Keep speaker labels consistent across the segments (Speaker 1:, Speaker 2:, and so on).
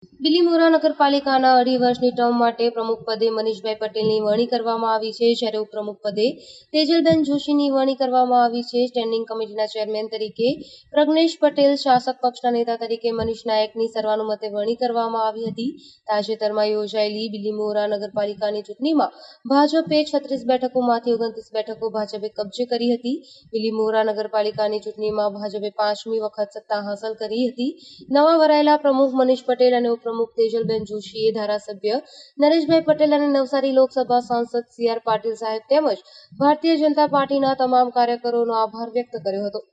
Speaker 1: બિલીમોરા નગરપાલિકાના 2.5 વર્ષની ટર્મ માટે પ્રમુખ પદે મનીષભાઈ પટેલની વરણી કરવામાં આવી છે, જ્યારે ઉપપ્રમુખ પદે તેજલબેન જોશીની વરણી કરવામાં આવી છે. સ્ટેન્ડિંગ કમિટીના ચેરમેન તરીકે પ્રજ્ઞેશ પટેલ, શાસક પક્ષના નેતા તરીકે મનીષ નાયકની સર્વાનુમતે વરણી કરવામાં આવી હતી. તાજેતરમાં યોજાયેલી બિલીમોરા નગરપાલિકાની ચૂંટણીમાં ભાજપે 36 બેઠકોમાંથી 29 બેઠકો ભાજપે કબજે કરી હતી. બિલીમોરા નગરપાલિકાની ચૂંટણીમાં ભાજપે 5મી વખત સત્તા હાંસલ કરી હતી. નવા વરાયેલા પ્રમુખ મનીષ પટેલ અને ઉપપ્રમુખ તેજલબેન જોશીએ ધારાસભ્ય નરેશભાઈ પટેલ અને નવસારી લોકસભા સાંસદ CR પાટીલ સાહેબ તેમજ ભારતીય જનતા પાર્ટીના તમામ કાર્યકરોનો આભાર વ્યક્ત કર્યો હતો.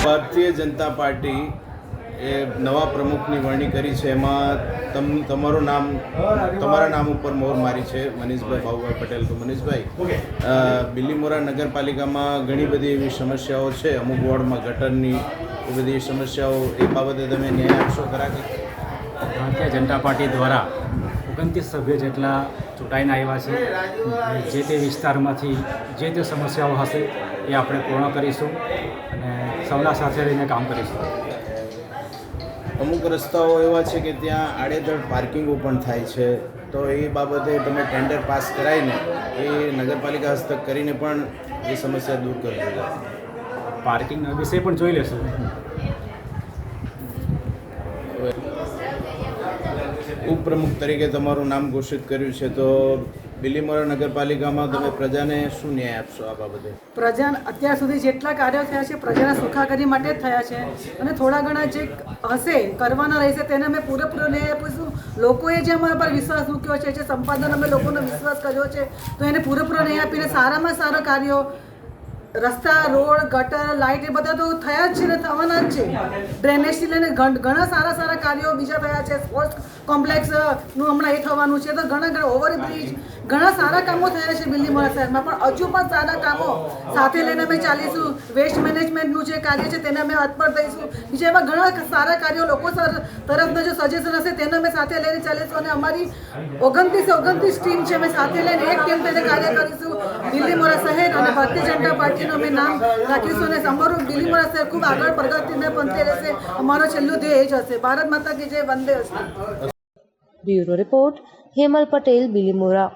Speaker 2: ભારતીય જનતા પાર્ટી એ નવા પ્રમુખની વરણી કરી છે. એમાં તમારા નામ ઉપર મોહર મારી છે મનીષભાઈ બાબુભાઈ પટેલ. તો મનીષભાઈ, બિલીમોરા નગરપાલિકામાં ઘણી બધી એવી સમસ્યાઓ છે, અમુક વોર્ડમાં ગટરની એ બધી સમસ્યાઓ, એ બાબતે તમે ન્યાય આપશો ખરા? કે
Speaker 3: ભારતીય જનતા પાર્ટી દ્વારા 29 સભ્યો જેટલા ચૂંટાઈને આવ્યા છે. જે તે વિસ્તારમાંથી જે તે સમસ્યાઓ હશે એ આપણે પૂર્ણ કરીશું અને સૌના સાથે રહીને કામ કરીશું.
Speaker 2: અમુક રસ્તાઓ એવા છે કે ત્યાં આડેધડ પાર્કિંગો પણ થાય છે, તો એ બાબતે તમે ટેન્ડર પાસ કરાવીને એ નગરપાલિકા હસ્તક કરીને પણ એ સમસ્યા દૂર કરજો.
Speaker 3: પાર્કિંગના વિશે પણ જોઈ લેશું.
Speaker 2: ઉપપ્રમુખ તરીકે તમારું નામ ઘોષિત કર્યું છે, તો બિલીમોરા નગરપાલિકામાં તમે પ્રજાને શું ન્યાય આપશો આ બાબતે?
Speaker 4: પ્રજા અત્યાર સુધી જેટલા કાર્યો થયા છે પ્રજાના સુખાકારી માટે જ થયા છે, અને થોડા ઘણા જે હશે કરવાના રહેશે તેને અમે પૂરેપૂરો ન્યાય આપીશું. લોકોએ જે અમારા પર વિશ્વાસ મૂક્યો છે, જે સંપાદન અમે લોકોનો વિશ્વાસ કર્યો છે, તો એને પૂરેપૂરો ન્યાય આપીને સારામાં સારા કાર્યો, રસ્તા, રોડ, ગટર, લાઇટ એ બધા તો થયા જ છે ને થવાના જ છે. ડ્રેનેજથી લઈને ઘણા સારા કાર્યો બીજા થયા છે. સ્પોર્ટ્સ કોમ્પ્લેક્સનું હમણાં એ થવાનું છે, તો ઘણા ઓવરબ્રિજ ઘણા સારા કામો થયા છે બિલીમોરા શહેરમાં, પણ હજુ પણ સારા કામો સાથે લઈને અમે ચાલીશું. વેસ્ટ મેનેજમેન્ટનું જે કાર્ય છે તેને અમે હાથ પર દઈશું. બીજા એવા ઘણા સારા કાર્યો લોકો તરફના જો સજેશન હશે તેને અમે સાથે લઈને ચાલીશું. અને અમારી 29 ટીમ છે, અમે સાથે લઈને એક ટીમ થઈને કાર્ય કરીશું. બિલીમોરા શહેર અને ભારતીય જનતા પાર્ટીનું અમે નામ રાખીશું અને અમારું બિલીમોરા શહેર ખૂબ આગળ પ્રગતિને પંથે રહેશે. અમારો છેલ્લું ધ્યેય એ જ હશે. ભારત માતા કી જય, વંદે અસ્તુ.
Speaker 1: Bureau report Hemal Patel, Bilimora.